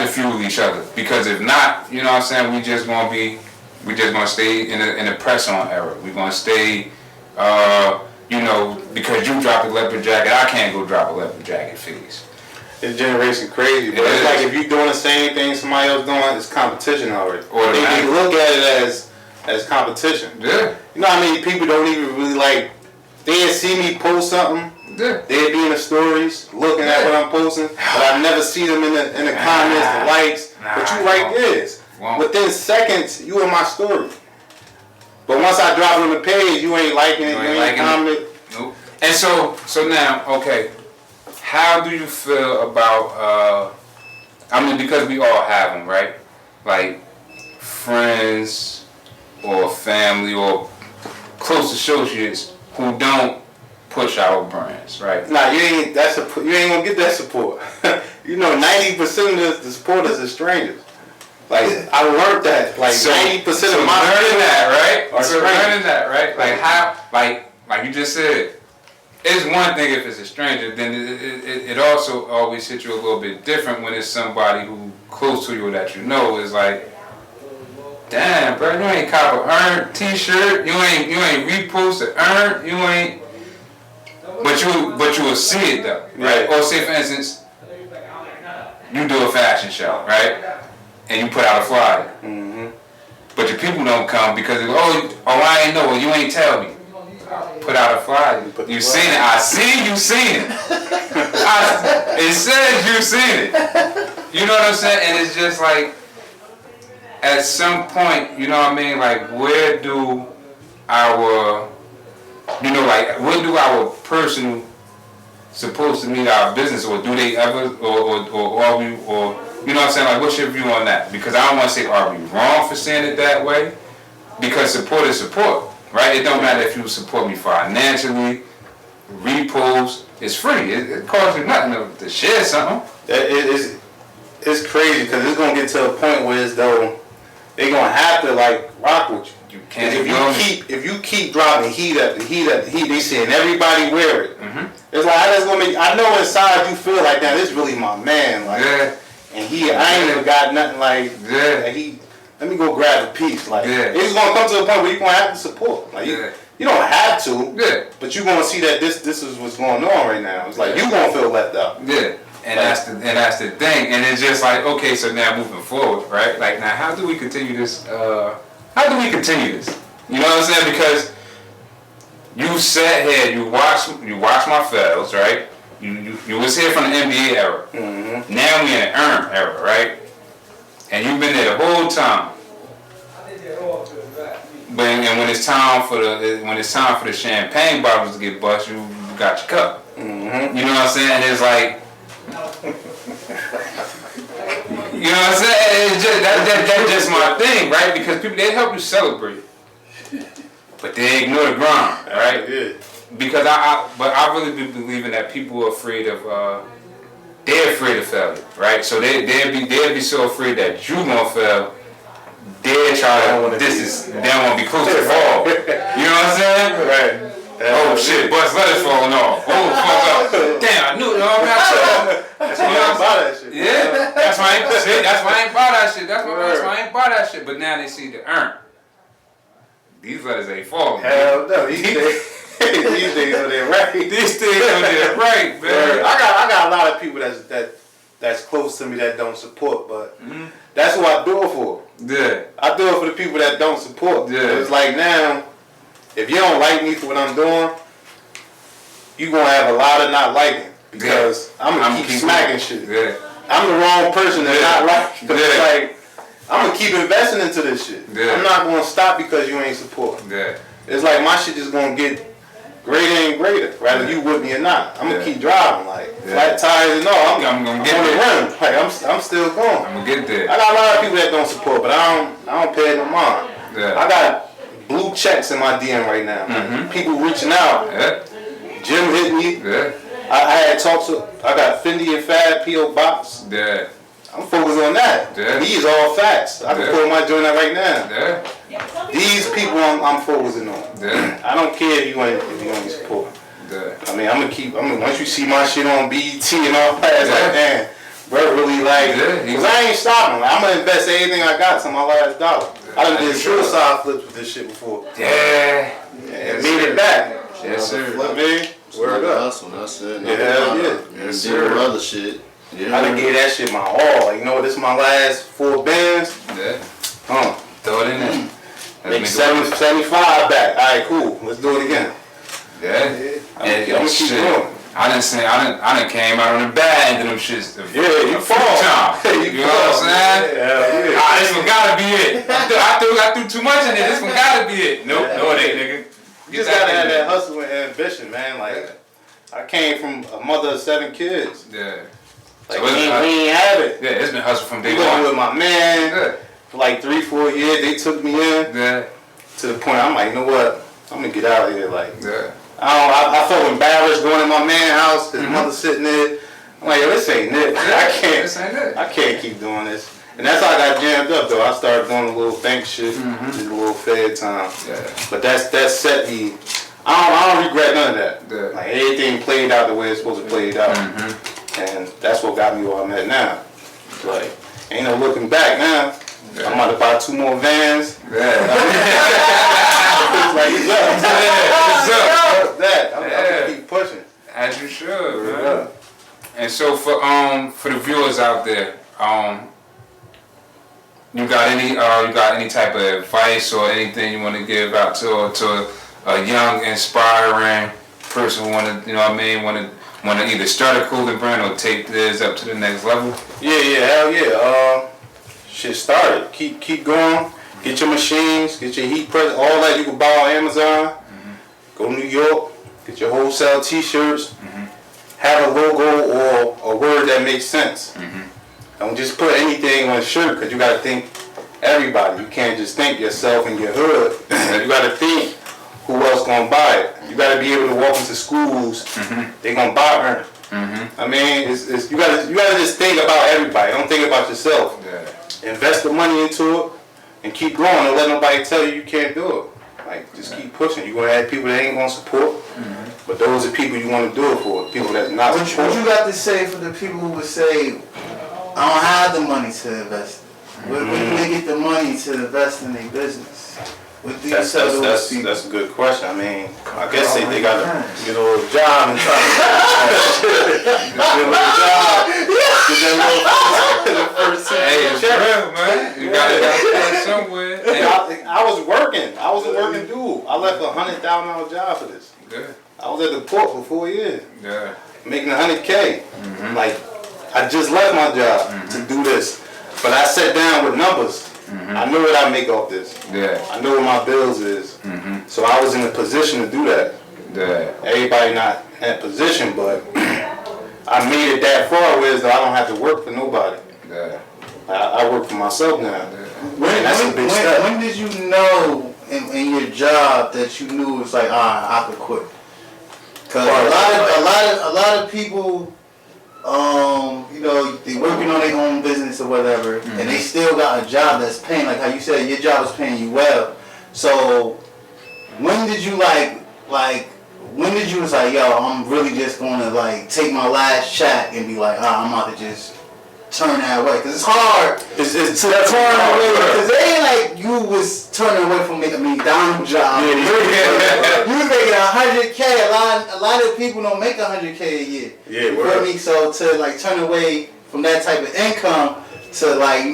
fuel each other, because if not, you know what I'm saying, we just gonna stay in the press on era. We're gonna stay you know, because you dropped a leopard jacket, I can't go drop a leopard jacket phase. This generation crazy, but it's like if you're doing the same thing somebody else doing, it's competition already. Or they look at it as competition. Yeah. You know what I mean? People don't even really like, they'd see me post something, they'd be in the stories looking at what I'm posting, but I never see them in the comments, the likes, but you right there. Within seconds, you in my story. But once I drop it on the page, you ain't liking it, you ain't commenting. Nope. And so now, okay, how do you feel about, I mean, because we all have them, right? Like friends or family or close associates who don't push our brands, right? Nah, you ain't gonna get that support. You know, 90% of the supporters are strangers. Like, I learned that. Like, 90% of my learning that, right? Like how, like you just said, it's one thing if it's a stranger. Then it also always hits you a little bit different when it's somebody who close to you that you know is like, damn, bro, you ain't cop a earned T-shirt. You ain't repost a earned. You ain't. But you will see it though, right? Or say for instance, you do a fashion show, right? And you put out a flyer. Mm-hmm. But your people don't come because they go, I ain't know. Well, you ain't tell me. Put out a flyer. You seen it. I see you seen it. It says you seen it. You know what I'm saying? And it's just like, at some point, you know what I mean? Like, where do our personal supposed to meet our business, or do they ever, or are we, or you know what I'm saying? Like, what's your view on that? Because I don't want to say are we wrong for saying it that way, because support is support, right? It don't matter if you support me financially, repost, it's free. It costs you nothing to share something. It's crazy because it's gonna get to a point where it's though they gonna have to like rock with you. You can't. If you keep dropping heat after heat after heat, they seeing everybody wear it. Mm-hmm. It's like I know inside you feel like that. This really my man, like, and I ain't even got nothing like that. Let me go grab a piece. Like, it's gonna come to a point where you gonna have to support. Like, you don't have to, but you gonna see that this is what's going on right now. It's like you gonna feel left out. Yeah. And that's the thing. And it's just like, okay, so now moving forward, right? Like, now how do we continue this? You know what I'm saying? Because you sat here, you watched my fails, right? You was here from the NBA era. Mm-hmm. Now we in an earn era, right? And you've been there the whole time. And when it's time for the champagne bottles to get bust, you got your cup. Mm-hmm. You know what I'm saying? And it's like, you know what I'm saying? It's just, that's just my thing, right? Because people, they help you celebrate, but they ignore the grind, right? Yeah. Because I really do believe in that people are afraid of, they're afraid of failure, right? So they'd be so afraid that you gonna fail. They don't want to be close to fall. You know what I'm saying? Right. Oh shit, bus letters falling off. Oh fuck up. Damn, I knew it. That's why I ain't buy that shit. Yeah, that's why I ain't buy that shit. That's why I ain't buy that shit. But now they see the earn. These letters ain't falling. Hell no, these things are there right. These things are there right, man. I got a lot of people that's close to me that don't support, but that's who I do it for. Yeah. I do it for the people that don't support. Yeah. It's like now, if you don't like me for what I'm doing, you gonna have a lot of not liking because I'm gonna keep smacking shit. Yeah. I'm the wrong person to not like. It's like I'm gonna keep investing into this shit. Yeah. I'm not gonna stop because you ain't supporting. Yeah. It's like my shit just gonna get greater and greater, whether you with me or not. I'm gonna keep driving, like flat tires and all. I'm gonna get there. Like I'm still going. I'm gonna get there. I got a lot of people that don't support, but I don't pay it no mind. Yeah. I got blue checks in my DM right now. Mm-hmm. People reaching out. Yeah. Jim hit me. Yeah. I had talked to. I got Fendi and Fab P.O. Box. Yeah. I'm focused on that. Yeah. These are all facts. I can pull my joint out right now. Yeah. These people I'm focusing on. Yeah. I don't care if you ain't support. Yeah. I mean, once you see my shit on BET and all that, it's like, damn, bro, really like, because I ain't stopping. Like, I'm going to invest everything I got to my last dollar. I done did suicide flips with this shit before. Yeah. And made it back. Yes, sir. Flip me. Word up. Hustle, that's it. Yeah. Yes, sir. Other shit. Yeah. I done gave that shit my all. Like, you know what, this is my last 4 bands. Yeah. Throw it in there. Make 75 back. Alright, cool. Let's do it again. Yeah. I'm gonna keep going. I done came out on the bad end of them shits. You fall. You know what I'm saying? Yeah. This one gotta be it. I threw too much in there. This one gotta be it. Nope, no it ain't, nigga. You just gotta have that hustle and ambition, man. Like, I came from a mother of 7 kids. Yeah. Like, we ain't have it. Yeah, it's been hustle from day one. Going with my man for like 3-4 years. They took me in. Yeah. To the point I'm like, you know what? I'm gonna get out of here. Like, I felt embarrassed going in my man's house. His mother sitting there. I'm like, yo, this ain't it. I can't keep doing this. And that's how I got jammed up though. I started doing a little bank shit, did a little Fed time. Yeah. But that set me. I don't regret none of that. Yeah. Like everything played out the way it's supposed to play out. And that's what got me where I'm at now. Like, ain't no looking back now. I'm about to buy 2 more vans. Like, it's up. I'm gonna keep pushing. As you should, man. And so for the viewers out there, you got any type of advice or anything you want to give out to a young, inspiring person who want to either start a clothing brand or take this up to the next level? Yeah, hell yeah. Shit started. Keep going. Get your machines, get your heat press, all that you can buy on Amazon. Go to New York, get your wholesale t-shirts. Have a logo or a word that makes sense. Don't just put anything on a shirt because you got to think everybody. You can't just think yourself and your hood. You got to think who else gonna buy it. You got to be able to walk into schools. They gonna buy it. I mean, you gotta just think about everybody. Don't think about yourself. Invest the money into it and keep going. Don't let nobody tell you can't do it. Like, just keep pushing. You're gonna have people that ain't gonna support. But those are people you want to do it for. People that's not support. What you got to say for the people who would say, I don't have the money to invest? Where do they get the money to invest in their business? What do you tell those people? That's a good question. I mean, I guess they got to get a little job and try to get a little job. Get that little first Hey, it's real, man. You got to start somewhere. I was working. I was a working dude. I left a $100,000 job for this. Good. I was at the port for 4 years. Yeah. Making $100K. Like, I just left my job to do this. But I sat down with numbers. I knew what I make off this. Yeah. I knew what my bills is. So I was in a position to do that. Yeah. Everybody not in that position, but I made it that far where I don't have to work for nobody. Yeah. I work for myself now. When did you know in your job that you knew it was like, I could quit? Because a lot of people, they working on their own business or whatever, and they still got a job that's paying, like how you said, your job is paying you well. So when did you when did you was like, yo, I'm really just gonna like take my last check and be like, I'm about to just turn that way? Because it's hard to turn away. Because it ain't like you was turning away from making a McDonald's job. You was making $100K. A lot of people don't make $100K a year. Yeah, you feel me? So to like turn away from that type of income to like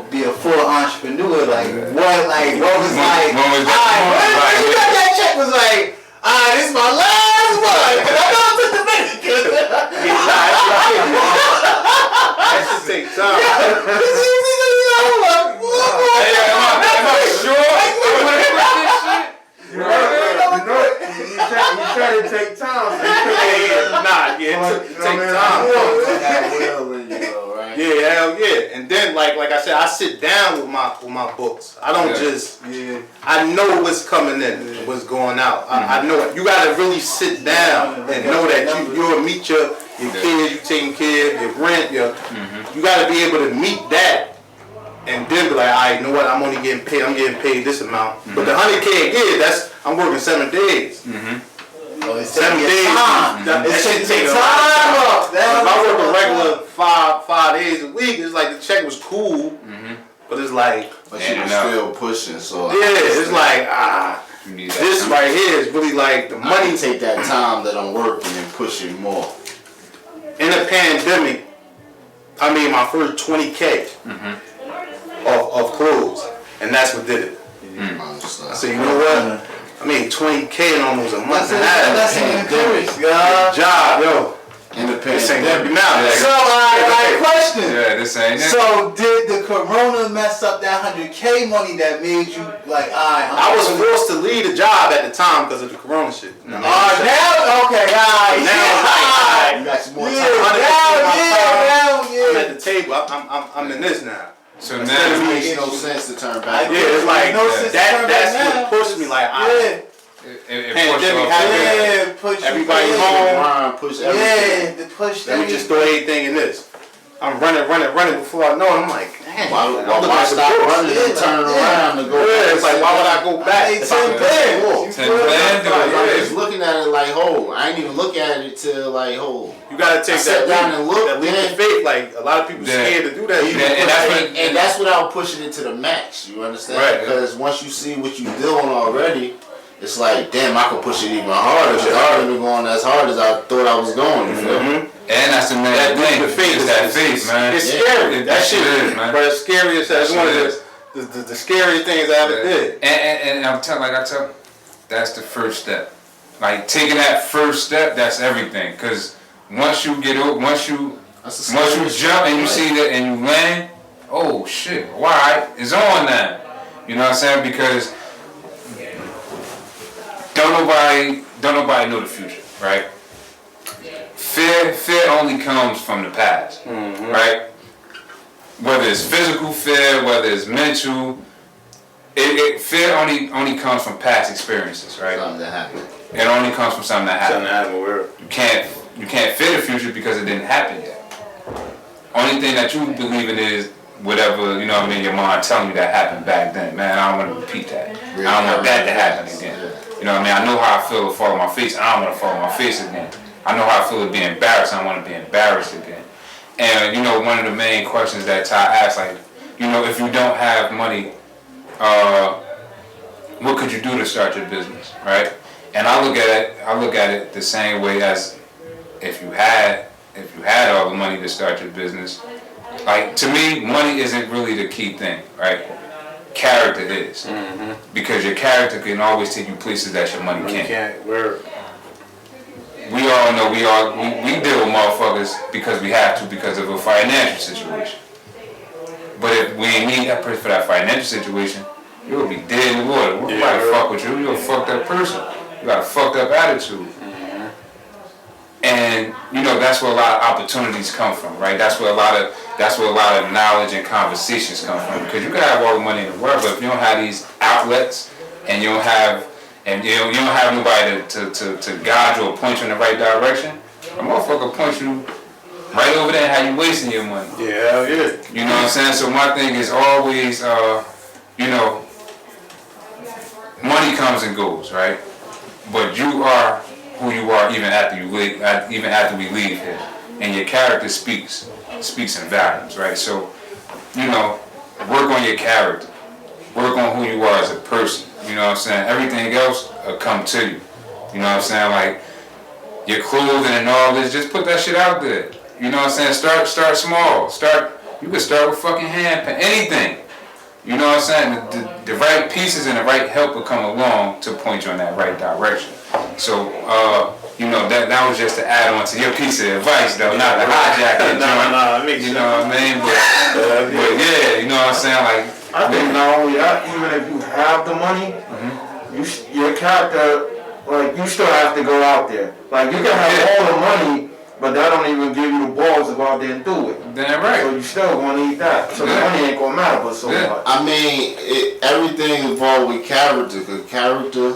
be a full entrepreneur, what was like? When you got that check was like, this is my last one. And I know I took the minute. That should take time. You try to take time. Take time. Yeah, hell yeah. And then like I said, I sit down with my books. I don't just I know what's coming in, what's going out. I know it. You gotta really sit down and know that you'll meet your kids, you taking care of your rent, you gotta be able to meet that. And then be like, all right, you know what? I'm getting paid this amount. But the $100K a year, I'm working 7 days. 7 days. That shit takes time up. If I work a regular 5 days a week, it's like the check was cool, but it's like. But you were still pushing, so. Yeah, it's like this right here is really like the money. Take that time that I'm working and push it more. In the pandemic, I made my first $20K. Of clothes, and that's what did it. So you know what? I made $20K in almost a month and a half. That's an job, yo. This ain't every now. So I question. Yeah, this ain't it. So did the corona mess up that $100K money that made you like, I was forced to leave the job at the time because of the corona shit. Now, okay, Now, you got some more time. I'm at the table. I'm in this now. So now now it makes no sense to turn back. Yeah, it's like that's what pushed me. Like, pandemic happened. Push everybody home. Push everything. Push. Let me just throw everything in this. I'm running before I know it. I'm like, damn. Why stop running and turning around and go? Yeah, it's like, why would I go back? I 10 bands. I was looking at it like, I ain't even look at it till like, You gotta take that down and look. That leap of faith. Like a lot of people scared to do that. And that's without pushing it to the max. You understand? Right. Because once you see what you're doing already, it's like, damn, I could push it even harder. Because I haven't been going as hard as I thought I was going. You feel me? And that's the main thing. The faith is that faith, man. It's scary. That shit is, man. But it's scary as that's one of the scariest things I ever did. And I'm telling, that's the first step. Like taking that first step, that's everything. Cause once you get over, once you jump and you see that and you land, oh shit, why it's on now. You know what I'm saying? Because don't nobody know the future, right? Fear only comes from the past, right? Whether it's physical fear, whether it's mental, fear only comes from past experiences, right? Something that happened. It only comes from something that happened. You can't fear the future because it didn't happen yet. Only thing that you believe in is whatever, you know what I mean, your mind telling you that happened back then. Man, I don't want to repeat that. I don't want that to happen again. You know what I mean? I know how I feel to fall on my face. I don't want to fall on my face again. I know how I feel to be embarrassed. I don't want to be embarrassed again. And, you know, one of the main questions that Ty asked, like, you know, if you don't have money, what could you do to start your business, right? And I look at it the same way as if you had all the money to start your business. Like, to me, money isn't really the key thing, right? Character is. Because your character can always take you places that your money can't. We all know we deal with motherfuckers because we have to because of a financial situation. But if we ain't need that person for that financial situation, you'll be dead in the water. Nobody fuck with you. You're a fucked up person. You got a fucked up attitude. And you know that's where a lot of opportunities come from, right? That's where a lot of knowledge and conversations come from. Because you can have all the money in the world, but if you don't have these outlets and you don't have nobody to guide you or point you in the right direction, a motherfucker point you right over there and how you wasting your money. Yeah. You know what I'm saying? So my thing is always, you know, money comes and goes, right? But you are who you are even after we leave here, and your character speaks in volumes, right? So, you know, work on your character, work on who you are as a person. You know what I'm saying? Everything else will come to you. You know what I'm saying? Like your clothing and all this, just put that shit out there. You know what I'm saying? Start small. You can start with fucking hand paint, anything. You know what I'm saying? The right pieces and the right help will come along to point you in that right direction. So, you know, that was just to add on to your piece of advice, though, not to hijack it. You know what I mean? But yeah, you know what I'm saying? Like, I think not only that, even if you have the money, your character, like, you still have to go out there. Like, you can have all the money, but that don't even give you the balls to go out there and do it. Damn right. So you still gonna need that. So the money ain't gonna matter, but so much. I mean, everything involved with character, because character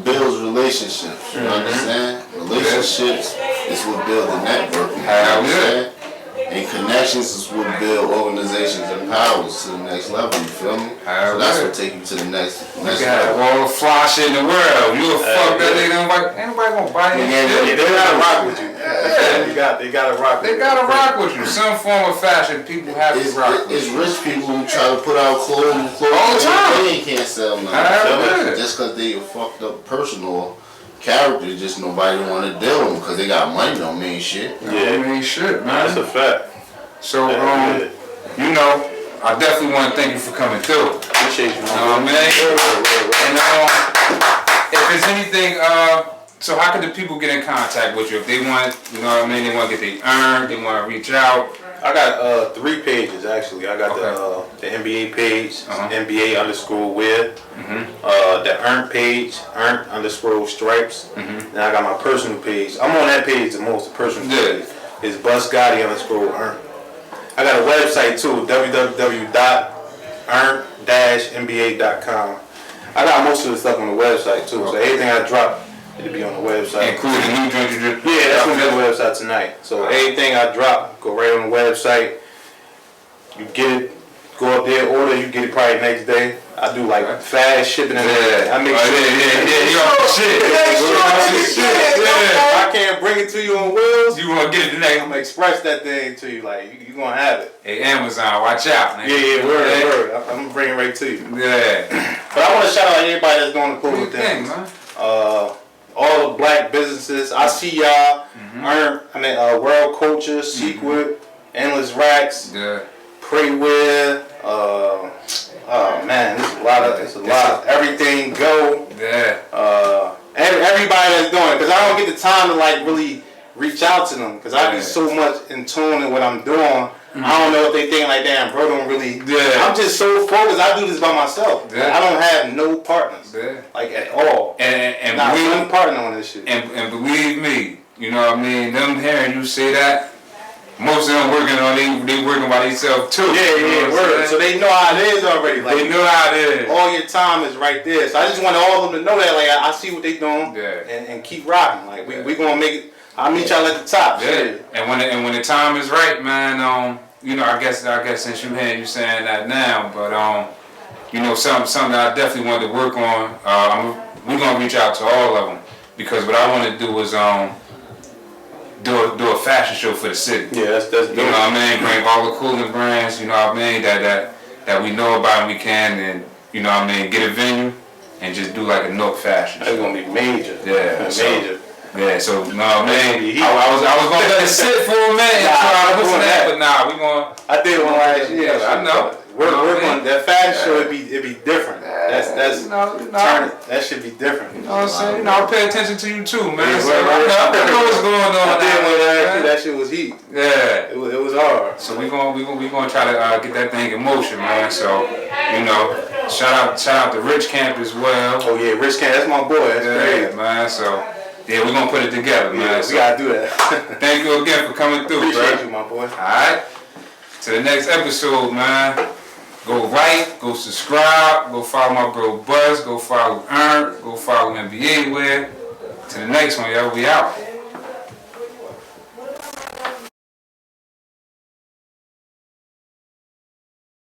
builds relationships. You understand? Relationships is what build the network. You understand? And connections is what build organizations and powers to the next level. You feel me? So that's what take you to the next level. You got all the fly shit in the world. You a fuck that nigga. Ain't nobody gonna buy his shit. They gotta rock with you. They gotta rock with you. They gotta rock with you. Some form of fashion, people have to rock with you. It's rich people who try to put out clothes all the time. They can't sell nothing. Just because they a fucked up person or character, just nobody want to deal with them because they got money. Don't mean shit. Don't mean shit, man. That's a fact. So you know, I definitely want to thank you for coming through. Appreciate you, man. And if there's anything, so how can the people get in contact with you if they want? You know what I mean? They want to get they earned. They want to reach out. I got 3 pages actually. I got the NBA page, NBA_with. The earned page, earned_stripes. And I got my personal page. I'm on that page the most. The personal page is BusGotti_earned. I got a website too, www.earn-nba.com. I got most of the stuff on the website too, so everything I drop It'll be on the website. Including the new joint you just. Yeah, that's gonna be on the website tonight. So anything I drop, go right on the website. You get it, go up there, order. You get it probably next day. I do like fast shipping and everything. I make sure. You on shit. If I can't bring it to you on wheels, You want to get it today? I'm gonna express that thing to you. Like you gonna have it. Hey, Amazon, watch out, man. Yeah, word. I'm gonna bring it right to you. Yeah. But I want to shout out everybody that's doing the What cool do you think, things. man? All the black businesses. I see y'all. World Culture, Sequid, Endless Racks, Yeah. Prayware. Oh man, it's a lot. Everything Go. Yeah. Everybody that's doing it, because I don't get the time to like really reach out to them, because I be so much in tune in what I'm doing. I don't know if they think like, damn, bro, don't really. Yeah. I'm just so focused. I do this by myself. Yeah. I don't have no partners, like at all. And Not believe, one partner on this shit. and believe me, you know what I mean. Them hearing you say that, most of them working on they working by themselves too. Yeah, word. So they know how it is already. Like They know how it is. all your time is right there. So I just want all of them to know that. Like I see what they doing. Yeah. And keep rocking. Like we gonna make it. I'll meet y'all at the top. Yeah. Shit. And when the time is right, man. You know, I guess since you saying that now, but you know, something that I definitely wanted to work on. We're gonna reach out to all of them, because what I want to do is do a fashion show for the city. Yeah, that's You know what I mean? Bring all the cooling brands, you know what I mean, that we know about and we can, and you know what I mean, get a venue and just do like a Nook fashion That's show. gonna be major. Yeah, major. Yeah, so no man, Heat. I was gonna let it sit for a minute and try to listen to that, but nah, we gonna. I did one last year. Yeah, I know. We're going that fashion show. It'd be different. That's No. that should be different. You know what I'm saying? No, I pay attention to you too, man. Yeah, So right. I know what's going on. I did one last year. man. That shit was heat. Yeah. It was hard. So we gonna try to get that thing in motion, man. So you know, shout out to Rich Camp as well. Oh yeah, Rich Camp. That's my boy. That's great. Man. So yeah, we're gonna put it together, man. Yeah, So we gotta do that. thank you again for coming through, bro. Appreciate you, my boy. All right. To the next episode, man. Go like, go subscribe, go follow my bro Buzz, go follow Ern, go follow NBA Wear. To the next one, y'all. We out.